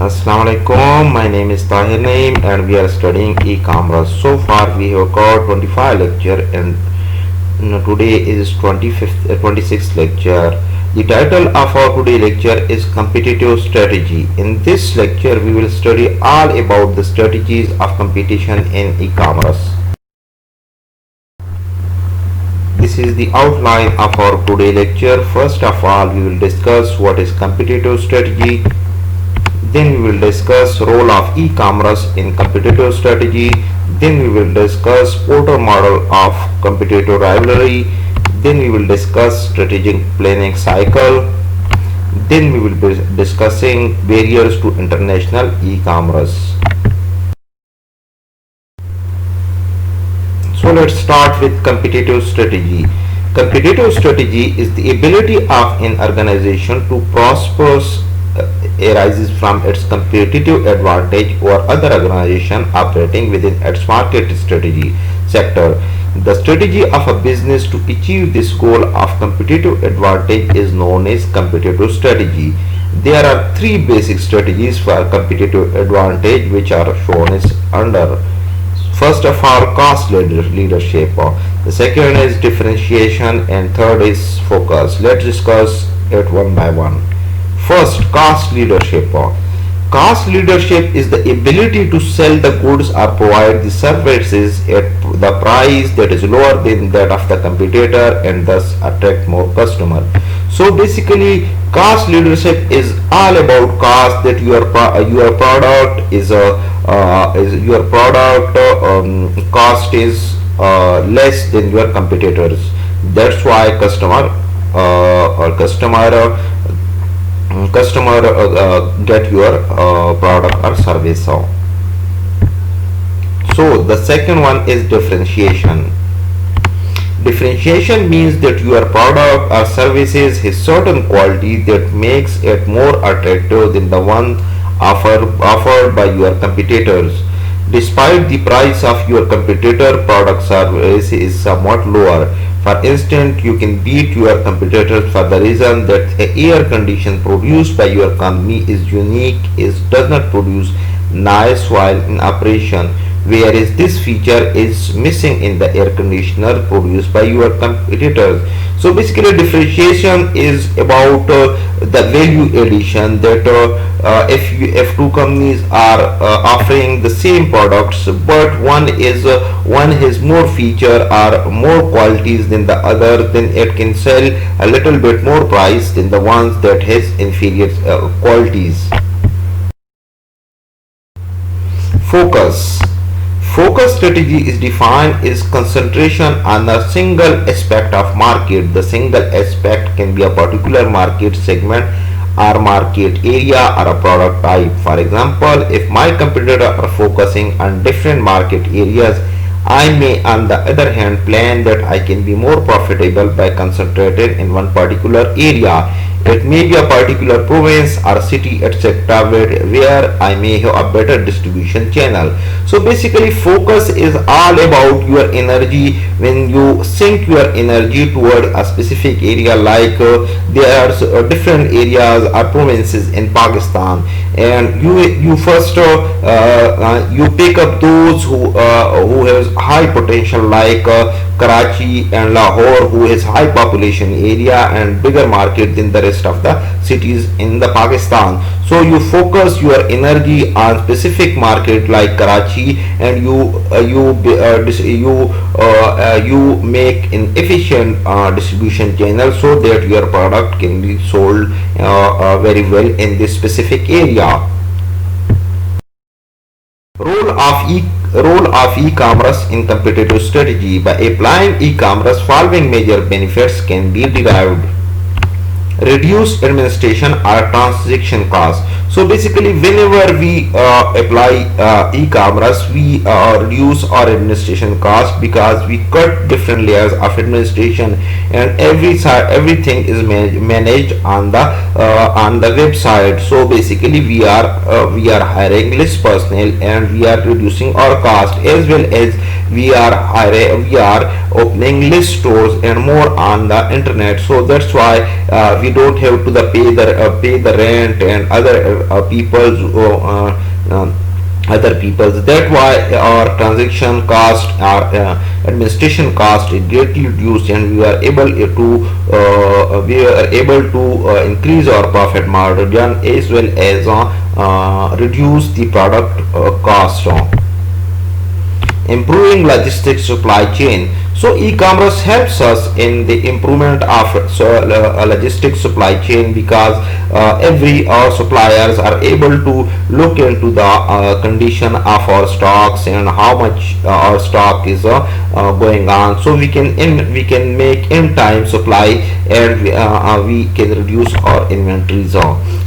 Assalamu alaikum. My name is Tahir Naeem and we are studying e-commerce. So far we have got 25 lecture and today is 26th lecture. The title of our today lecture is competitive strategy. In this lecture we will study all about the strategies of competition in e-commerce. This is the outline of our today lecture. First of all, we will discuss what is competitive strategy. Then we will discuss role of e-commerce in competitive strategy. Then we will discuss Porter model of competitive rivalry. Then we will discuss strategic planning cycle. Then we will be discussing barriers to international e-commerce. So let's start with competitive strategy. Competitive strategy is the ability of an organization to prosper arises from its competitive advantage over other organization operating within its market strategy sector. The strategy of a business to achieve this goal of competitive advantage is known as competitive strategy. There are three basic strategies for competitive advantage which are shown as under. First of all, cost leadership. The second is differentiation and third is focus. Let's discuss it one by one. First, cost leadership. Cost leadership is the ability to sell the goods or provide the services at the price that is lower than that of the competitor and thus attract more customer. So basically, cost leadership is all about cost, that your product is your product cost is less than your competitors. That's why customer get your product or service. So the second one is differentiation. Differentiation means that your product or services has certain quality that makes it more attractive than the one offered by your competitors. Despite the price of your competitor product service is somewhat lower. For instance, you can beat your competitors for the reason that the air condition produced by your company is unique, does not produce noise while in operation, whereas this feature is missing in the air conditioner produced by your competitors. So basically, differentiation is about the value addition, that if two companies are offering the same products, but one has more feature or more qualities than the other, then it can sell a little bit more price than the ones that has inferior qualities. Focus. Focus strategy is defined as concentration on a single aspect of market. The single aspect can be a particular market segment or market area or a product type. For example, if my competitors are focusing on different market areas, I may on the other hand plan that I can be more profitable by concentrating in one particular area. It may be a particular province or city, etc., where I may have a better distribution channel. So basically, focus is all about your energy. When you sink your energy toward a specific area, like there are different areas or provinces in Pakistan, and you first you pick up those who has high potential, like Karachi and Lahore, who has high population area and bigger market than the rest of the cities in the Pakistan. So you focus your energy on specific market like Karachi, and you make an efficient distribution channel so that your product can be sold very well in this specific area. Role of e-commerce in competitive strategy. By applying e-commerce, following major benefits can be derived: reduce administration or transaction costs. So basically, whenever we apply e-commerce, we reduce our administration cost because we cut different layers of administration, and everything is managed on the website. So basically, we are hiring less personnel and we are reducing our cost, as well as we are opening less stores and more on the internet. So that's why we don't have to pay the rent and other people's. That why our transaction cost, our administration cost is greatly reduced, and we are able to increase our profit margin as well as reduce the product cost. Improving logistics supply chain. So e-commerce helps us in the improvement of logistics supply chain, because every our suppliers are able to look into the condition of our stocks and how much our stock is going on, so we can make in time supply, and we can reduce our inventories.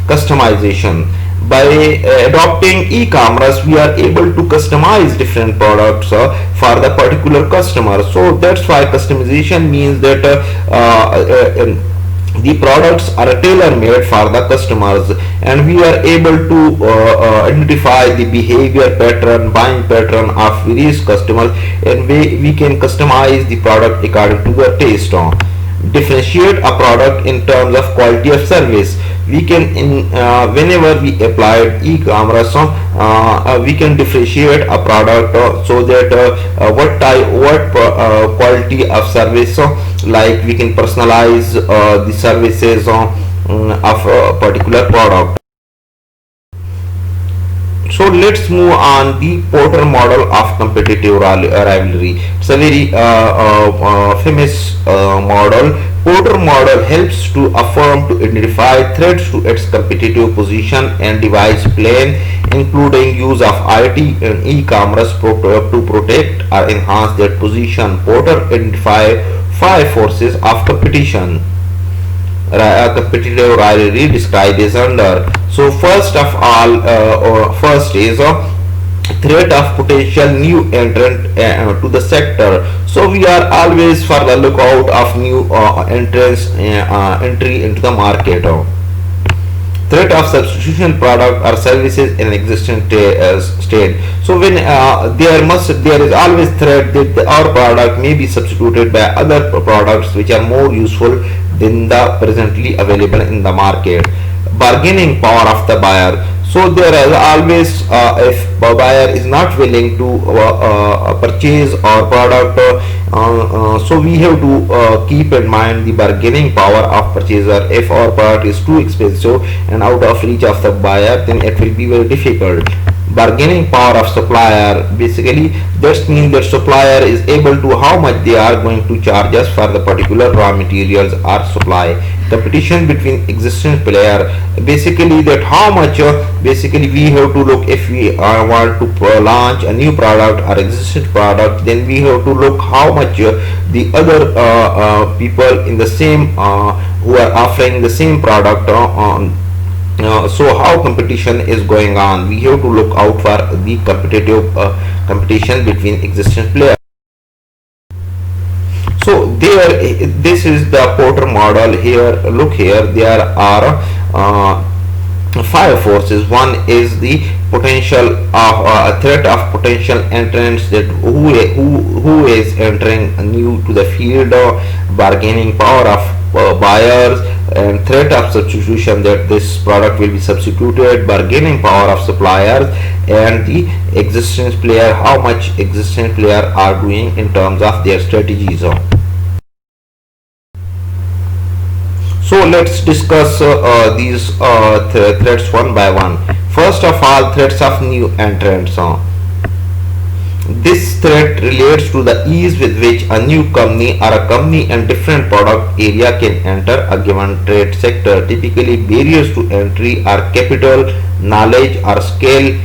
Customization. By adopting e-commerce, we are able to customize different products for the particular customer. So that's why customization means that the products are tailor-made for the customers, and we are able to identify the behavior pattern, buying pattern of various customers, and we can customize the product according to their taste. Differentiate a product in terms of quality of service. We can whenever we applied e-commerce, we can differentiate a product so that what quality of service, like we can personalize the services of a particular product. So let's move on the Porter model of competitive rivalry. It's a very famous model. Porter model helps to a firm to identify threats to its competitive position and devise plan, including use of IT and e-commerce to protect or enhance that position. Porter identified 5 forces of competition. Competitive rivalry described as under. So first of all, first is threat of potential new entrant to the sector. So we are always for the lookout of new entry into the market. Threat of substitution product or services in existing state. So when there is always threat that our product may be substituted by other products which are more useful than the presently available in the market. Bargaining power of the buyer. So there is always, if a buyer is not willing to purchase our product, so we have to keep in mind the bargaining power of purchaser. If our product is too expensive and out of reach of the buyer, then it will be very difficult. Bargaining power of supplier, basically that means that supplier is able to how much they are going to charge us for the particular raw materials or supply. Competition between existing player, basically that how much basically we have to look. If we want to launch a new product or existing product, then we have to look how much the other people in the same who are offering the same product so how competition is going on. We have to look out for the competitive competition between existing players. So there, this is the Porter model. Here, look here, there are 5 forces. One is the potential of a threat of potential entrants, that who is entering new to the field. Bargaining power of buyers, and threat of substitution, that this product will be substituted. Bargaining power of suppliers, and the existing player, how much existing player are doing in terms of their strategies. So let's discuss these threats one by one. First of all, threats of new entrants. This threat relates to the ease with which a new company or a company in different product area can enter a given trade sector. Typically, barriers to entry are capital, knowledge, or scale.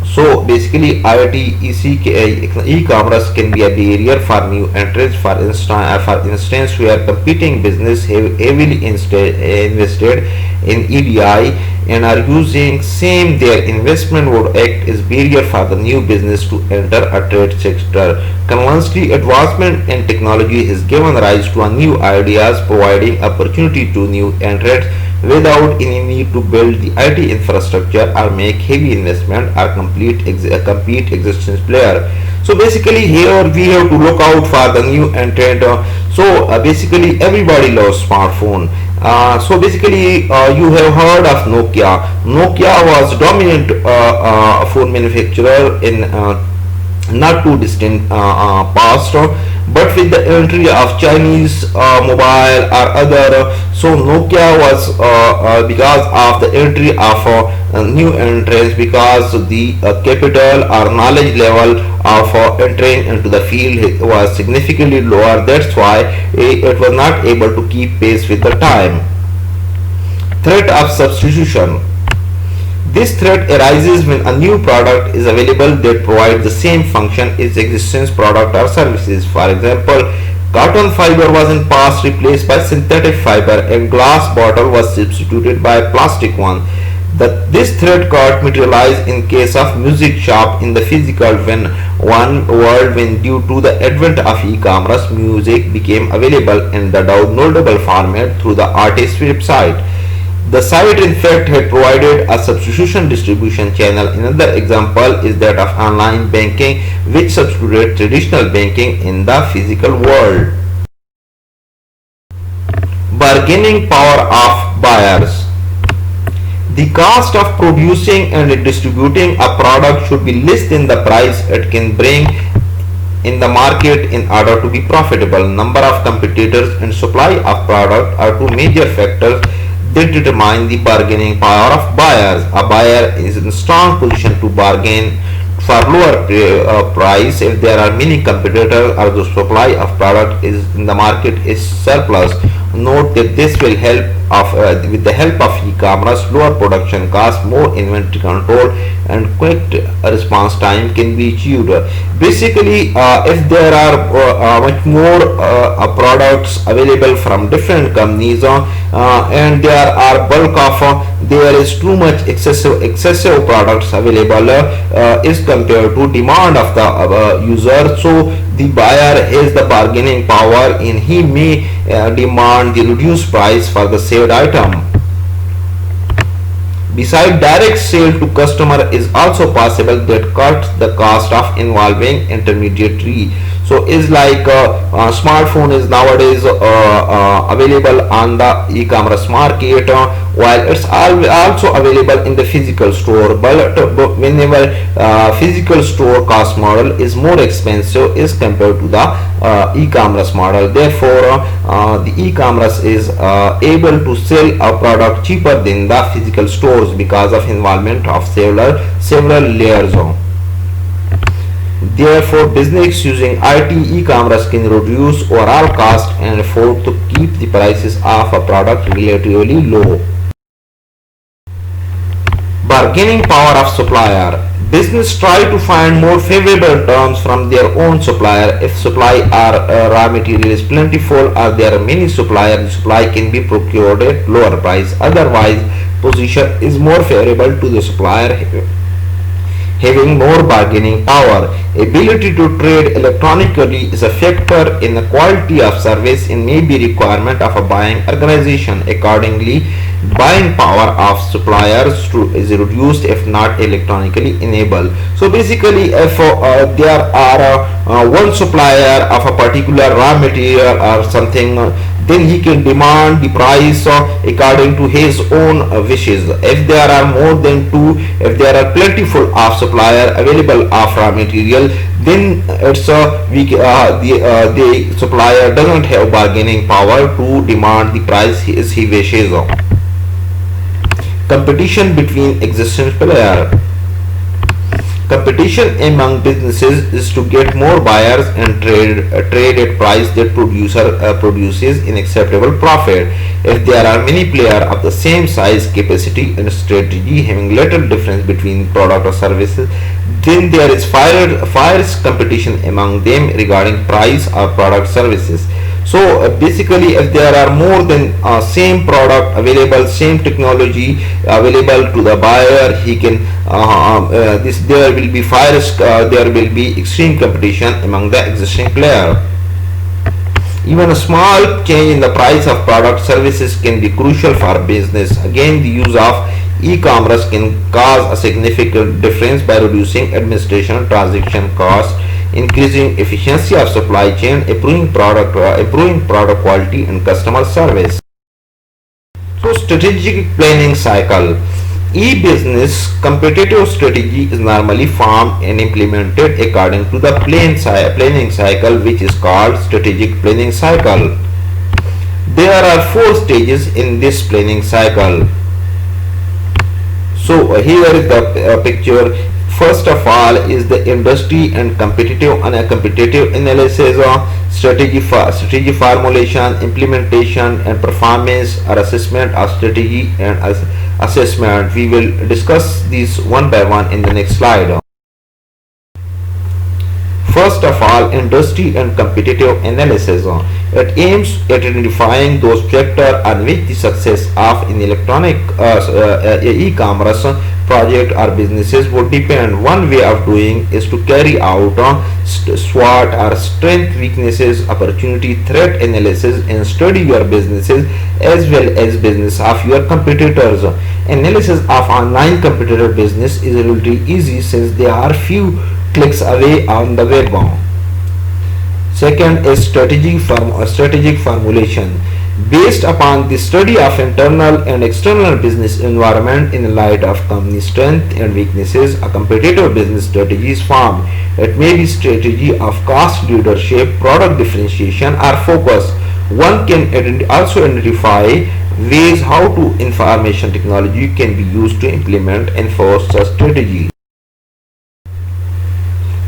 So basically, e-commerce can be a barrier for new entrants. For instance, where competing business have heavily invested in EDI and are using same, their investment would act as barrier for the new business to enter a trade sector. Conversely, advancement in technology has given rise to new ideas, providing opportunity to new entrants without any need to build the IT infrastructure or make heavy investment or compete existing player. So basically here we have to look out for the new entrant. Basically everybody loves smartphone. So basically you have heard of Nokia. Nokia was dominant phone manufacturer in not too distant past, but with the entry of Chinese mobile or other, so Nokia was because of the entry of new entrants, because the capital or knowledge level of entering into the field was significantly lower. That's why it was not able to keep pace with the time. Threat of substitution. This threat arises when a new product is available that provides the same function as existing product or services. For example, cotton fiber was in past replaced by synthetic fiber and glass bottle was substituted by a plastic one. This threat got materialized in case of music shop in the physical world when due to the advent of e-commerce, music became available in the downloadable format through the artist's website. The site in fact had provided a substitution distribution channel. Another example is that of online banking, which substituted traditional banking in the physical world. Bargaining power of buyers. The cost of producing and distributing a product should be less than the price it can bring in the market in order to be profitable. Number of competitors and supply of product are two major factors that determine the bargaining power of buyers. A buyer is in a strong position to bargain for lower price if there are many competitors or the supply of product is in the market is surplus. Note that this will help with the help of e-commerce, lower production cost, more inventory control, and quick response time can be achieved. Basically, if there are much more products available from different companies and there are bulk of there is too much excessive products available is compared to demand of the user, so the buyer has the bargaining power and he may demand the reduced price for the saved item. Besides, direct sale to customer is also possible that cuts the cost of involving intermediary. So is like smartphone is nowadays available on the e-commerce market, while it's also available in the physical store, but whenever physical store cost model is more expensive as compared to the e-commerce model. Therefore the e-commerce is able to sell a product cheaper than the physical stores because of involvement of several layers. Therefore, business using IT e-commerce can reduce overall cost and afford to keep the prices of a product relatively low. Bargaining power of supplier. Business try to find more favorable terms from their own supplier. If supply or raw material is plentiful or there are many suppliers, the supply can be procured at lower price. Otherwise, position is more favorable to the supplier having more bargaining power. Ability to trade electronically is a factor in the quality of service and may be requirement of a buying organization. Accordingly, buying power of suppliers is reduced if not electronically enabled. So basically, if there are one supplier of a particular raw material or something, then he can demand the price according to his own wishes. If there are more than two, if there are plentiful of supplier available of raw material, then it's the supplier doesn't have bargaining power to demand the price as he wishes. Competition between existing players. Competition among businesses is to get more buyers and trade at price that producer produces an acceptable profit. If there are many players of the same size, capacity, and strategy having little difference between product or services, then there is fierce competition among them regarding price or product services. So basically, if there are more than same product available, same technology available to the buyer, he can there will be fierce, there will be extreme competition among the existing player. Even a small change in the price of product services can be crucial for business. Again, the use of e-commerce can cause a significant difference by reducing administration transaction costs increasing efficiency of supply chain, improving product quality and customer service. So strategic planning cycle. E-business competitive strategy is normally formed and implemented according to the planning cycle, which is called strategic planning cycle. There are 4 stages in this planning cycle. So here is the picture. First of all is the industry and competitive analysis, strategy formulation, implementation and performance or assessment of strategy and assessment. We will discuss these one by one in the next slide. First of all, industry and competitive analysis. It aims at identifying those sectors on which the success of an electronic e-commerce project or businesses would depend. One way of doing is to carry out SWOT or strength, weaknesses, opportunity, threat analysis and study your businesses as well as business of your competitors. Analysis of online competitor business is relatively easy since there are few clicks away on the web. Second is strategic formulation. Based upon the study of internal and external business environment in light of company strength and weaknesses, a competitive business strategy is formed. It may be strategy of cost leadership, product differentiation or focus. One can also identify ways how to information technology can be used to implement and enforce a strategy.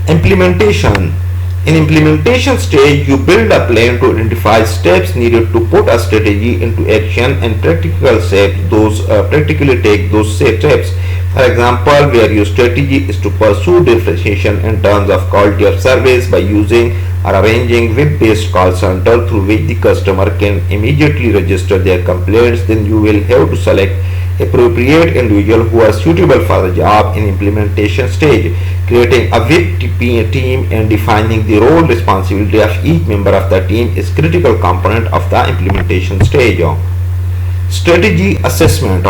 Implementation. In implementation stage, you build a plan to identify steps needed to put a strategy into action and practically take those steps. For example, where your strategy is to pursue differentiation in terms of quality of service by using or arranging web-based call center through which the customer can immediately register their complaints, then you will have to select appropriate individual who are suitable for the job in implementation stage. Creating a WIP team and defining the role responsibility of each member of the team is critical component of the implementation stage. Strategy assessment.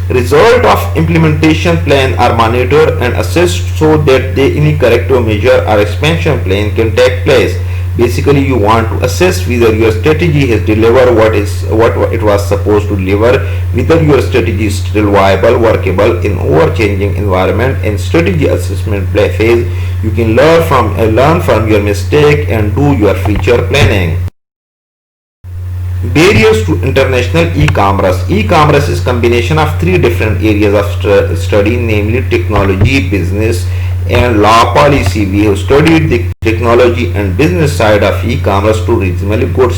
Result of implementation plan are monitored and assessed so that any corrective measure or expansion plan can take place. Basically, you want to assess whether your strategy has delivered what it was supposed to deliver, whether your strategy is still viable, workable in ever-changing environment. In strategy assessment phase, you can learn from your mistake and do your future planning. Barriers to international e-commerce. E-commerce is combination of 3 different areas of study, namely technology, business and law policy. We have studied the technology and business side of e-commerce to reasonably good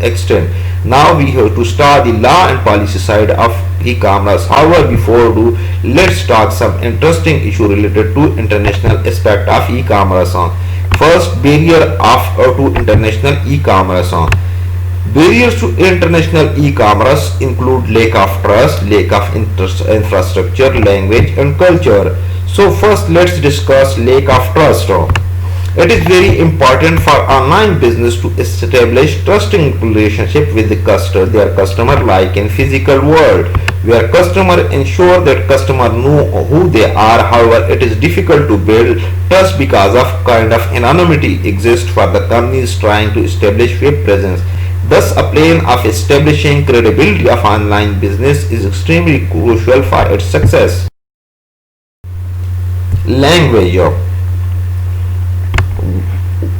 extent. Now we have to start the law and policy side of e-commerce. However, before do, let's talk some interesting issue related to international aspect of e-commerce. First, barrier to international e-commerce. Barriers to international e-commerce include lack of trust, lack of infrastructure, language and culture. So first let's discuss lack of trust. It is very important for online business to establish trusting relationship with their customer like in physical world, where customer ensure that customer know who they are. However, it is difficult to build trust because of kind of anonymity exists for the companies trying to establish web presence. Thus, a plan of establishing credibility of online business is extremely crucial for its success. Language.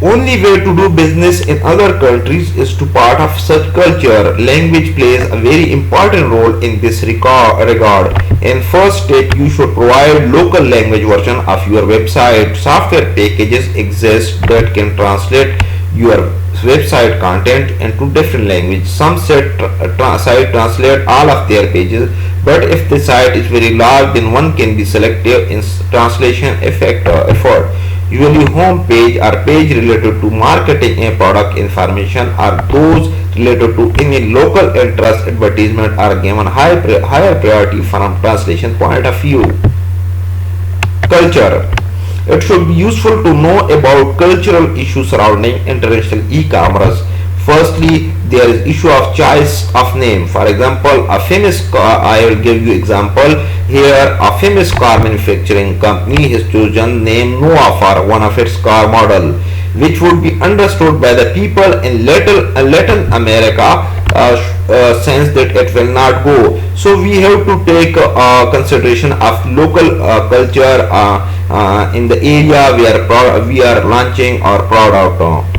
Only way to do business in other countries is to part of such culture. Language plays a very important role in this regard. In first step, you should provide local language version of your website. Software packages exist that can translate your website content into different language. Some site translate all of their pages, but if the site is very large, then one can be selective in translation effort. Usually home page or page related to marketing and product information or those related to any local interest advertisement are given higher priority from translation point of view. Culture. It should be useful to know about cultural issues surrounding international e-commerce. Firstly, there is issue of choice of name. For example, a famous car, I will give you example here. A famous car manufacturing company has chosen name Noah for one of its car model, which would be understood by the people in Latin America sense that it will not go. So we have to take consideration of local culture in the area we are launching our product.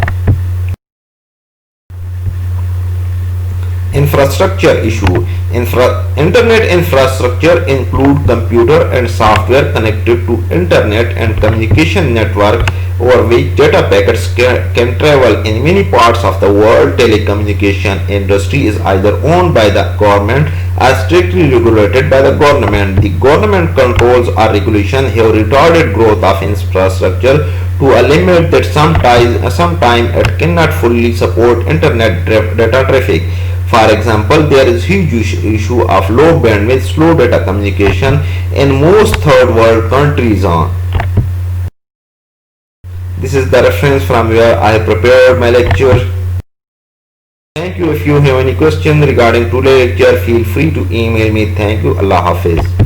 Infrastructure issue. Internet infrastructure include computer and software connected to internet and communication network over which data packets can travel in many parts of the world. Telecommunication industry is either owned by the government or strictly regulated by the government. The government controls or regulation have retarded growth of infrastructure to a limit that sometimes it cannot fully support internet data traffic. For example, there is huge issue of low bandwidth, slow data communication in most third world countries. This is the reference from where I have prepared my lecture. Thank you. If you have any question regarding today's lecture, feel free to email me. Thank you. Allah Hafiz.